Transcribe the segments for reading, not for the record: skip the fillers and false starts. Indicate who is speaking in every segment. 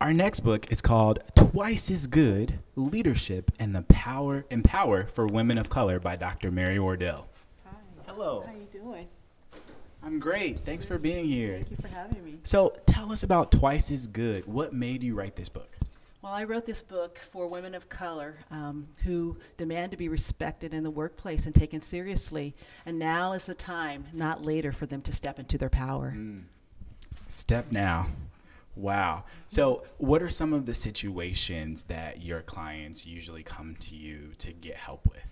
Speaker 1: our next book is called Twice as Good: Leadership and the Power for Women of Color by Dr. Mary Wardell.
Speaker 2: Hi.
Speaker 1: Hello.
Speaker 2: How you doing?
Speaker 1: I'm great. Thanks for being here.
Speaker 2: Thank you for having me.
Speaker 1: So tell us about Twice as Good. What made you write this book?
Speaker 2: Well, I wrote this book for women of color who demand to be respected in the workplace and taken seriously. And now is the time, not later, for them to step into their power.
Speaker 1: Step now. Wow. So what are some of the situations that your clients usually come to you to get help with?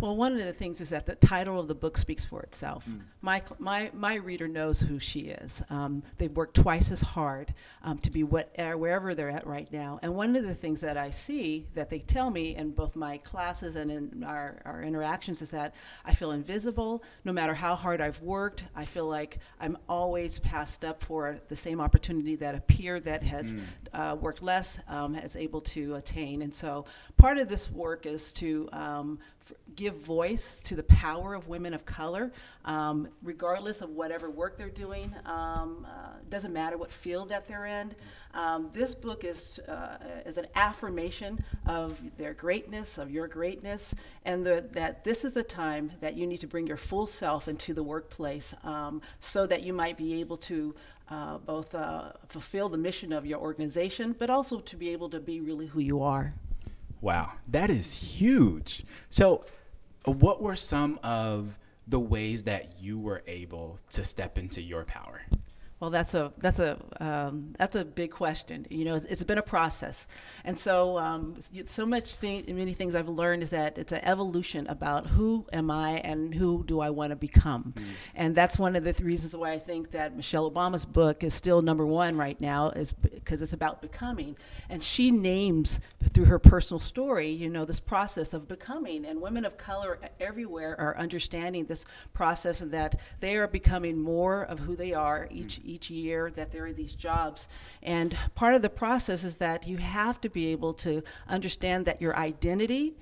Speaker 2: Well, one of the things is that the title of the book speaks for itself. My reader knows who she is. They've worked twice as hard to be wherever they're at right now. And one of the things that I see that they tell me in both my classes and in our interactions is that I feel invisible. No matter how hard I've worked, I feel like I'm always passed up for the same opportunity that a peer that has worked less is able to attain. And so part of this work is to give voice to the power of women of color, regardless of whatever work they're doing. Doesn't matter what field that they're in. This book is an affirmation of their greatness, of your greatness, and that this is the time that you need to bring your full self into the workplace so that you might be able to both fulfill the mission of your organization, but also to be able to be really who you are.
Speaker 1: Wow, that is huge. So what were some of the ways that you were able to step into your power?
Speaker 2: Well, that's a big question. You know, it's been a process, and so many things I've learned is that it's an evolution about who am I and who do I want to become, and that's one of the reasons why I think that Michelle Obama's book is still #1 right now, is because it's about becoming, and she names through her personal story, you know, this process of becoming, and women of color everywhere are understanding this process and that they are becoming more of who they are each year that they're in these jobs. And part of the process is that you have to be able to understand that your identity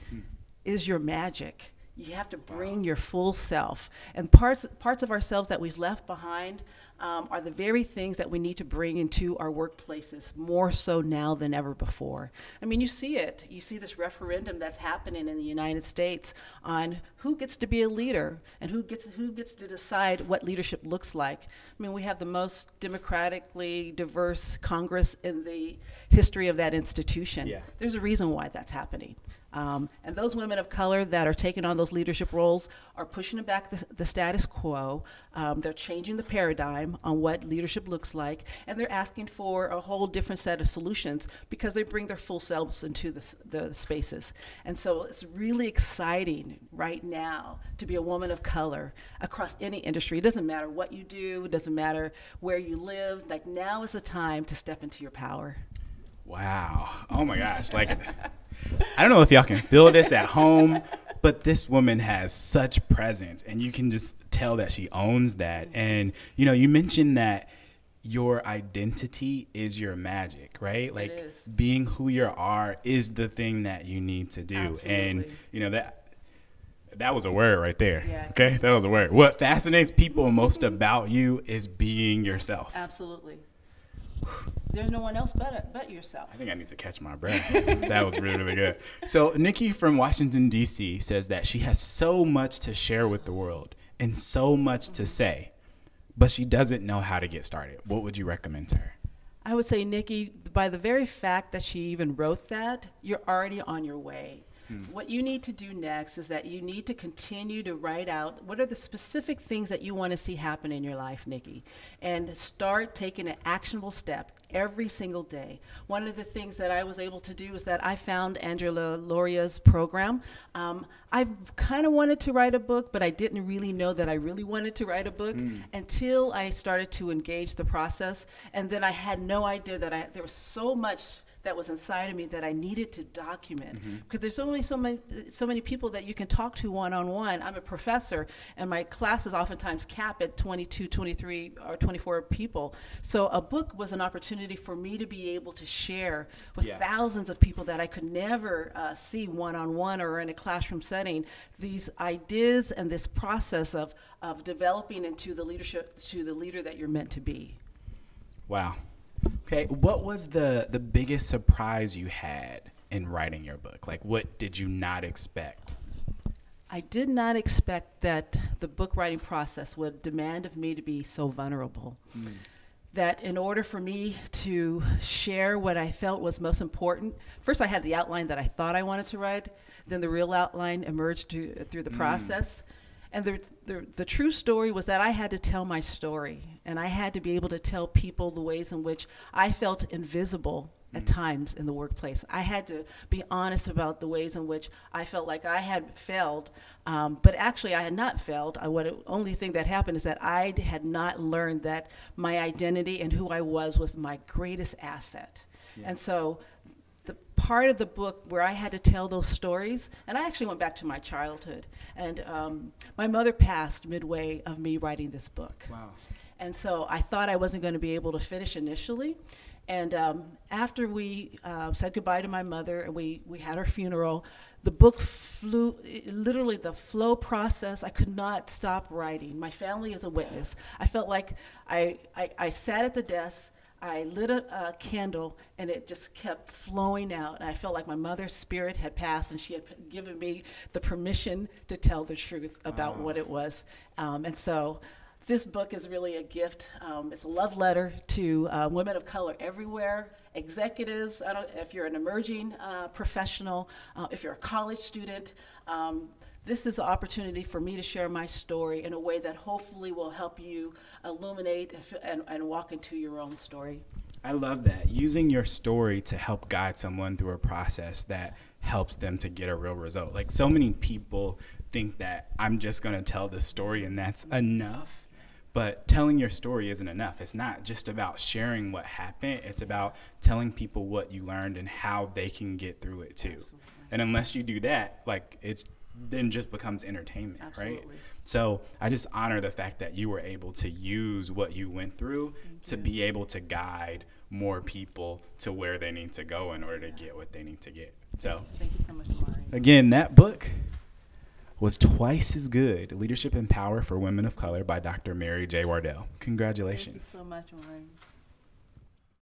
Speaker 2: is your magic. You have to bring your full self. And parts of ourselves that we've left behind are the very things that we need to bring into our workplaces more so now than ever before. I mean, you see it. You see this referendum that's happening in the United States on who gets to be a leader and who gets to decide what leadership looks like. I mean, we have the most democratically diverse Congress in the history of that institution.
Speaker 1: Yeah.
Speaker 2: There's a reason why that's happening. And those women of color that are taking on those leadership roles are pushing back the status quo. They're changing the paradigm on what leadership looks like, and they're asking for a whole different set of solutions because they bring their full selves into the spaces. And so it's really exciting right now to be a woman of color across any industry. It doesn't matter what you do. It doesn't matter where you live. Like, now is the time to step into your power.
Speaker 1: Wow. Oh my gosh. Like, I don't know if y'all can feel this at home, but this woman has such presence, and you can just tell that she owns that. And, you know, you mentioned that your identity is your magic, right? Like,
Speaker 2: it is.
Speaker 1: Being who you are is the thing that you need to do.
Speaker 2: Absolutely.
Speaker 1: And, you know, that was a word right there.
Speaker 2: Yeah.
Speaker 1: Okay? That was a word. What fascinates people most about you is being yourself.
Speaker 2: Absolutely. There's no one else but yourself.
Speaker 1: I think I need to catch my breath. That was really, really good. So Nikki from Washington, D.C. says that she has so much to share with the world and so much to say, but she doesn't know how to get started. What would you recommend to her?
Speaker 2: I would say, Nikki, by the very fact that she even wrote that, you're already on your way. What you need to do next is that you need to continue to write out what are the specific things that you want to see happen in your life, Nikki, and start taking an actionable step every single day. One of the things that I was able to do is that I found Angela Loria's program. I kind of wanted to write a book, but I didn't really know that I really wanted to write a book until I started to engage the process, and then I had no idea that there was so much that was inside of me that I needed to document, because there's only so many people that you can talk to one-on-one. I'm a professor, and my classes oftentimes cap at 22, 23, or 24 people. So a book was an opportunity for me to be able to share with thousands of people that I could never see one-on-one or in a classroom setting, these ideas and this process of developing into the leader that you're meant to be.
Speaker 1: Wow. Okay, what was the biggest surprise you had in writing your book? Like, what did you not expect?
Speaker 2: I did not expect that the book writing process would demand of me to be so vulnerable. That in order for me to share what I felt was most important, first I had the outline that I thought I wanted to write, then the real outline emerged through the process. And the true story was that I had to tell my story, and I had to be able to tell people the ways in which I felt invisible at times in the workplace. I had to be honest about the ways in which I felt like I had failed, but actually I had not failed. Only thing that happened is that I had not learned that my identity and who I was my greatest asset. Yeah. And so the part of the book where I had to tell those stories, and I actually went back to my childhood, and my mother passed midway of me writing this book.
Speaker 1: Wow. And
Speaker 2: so I thought I wasn't going to be able to finish initially. And after we said goodbye to my mother and we had her funeral, the book flew, literally the flow process, I could not stop writing. My family is a witness. I felt like I sat at the desk, I lit a candle, and it just kept flowing out. And I felt like my mother's spirit had passed, and she had given me the permission to tell the truth about what it was. And so this book is really a gift. It's a love letter to women of color everywhere, executives, if you're an emerging professional, if you're a college student. This is an opportunity for me to share my story in a way that hopefully will help you illuminate and walk into your own story.
Speaker 1: I love that. Using your story to help guide someone through a process that helps them to get a real result. Like, so many people think that I'm just going to tell this story and that's enough. But telling your story isn't enough. It's not just about sharing what happened. It's about telling people what you learned and how they can get through it too. Absolutely. And unless you do that, like, it's then just becomes entertainment, Absolutely. Right? So I just honor the fact that you were able to use what you went through to be able to guide more people to where they need to go in order to get what they need to get. So
Speaker 2: thank you so much, Amari.
Speaker 1: Again, that book was Twice as Good, Leadership and Power for Women of Color by Dr. Mary J. Wardell. Congratulations.
Speaker 2: Thank you so much, Amari.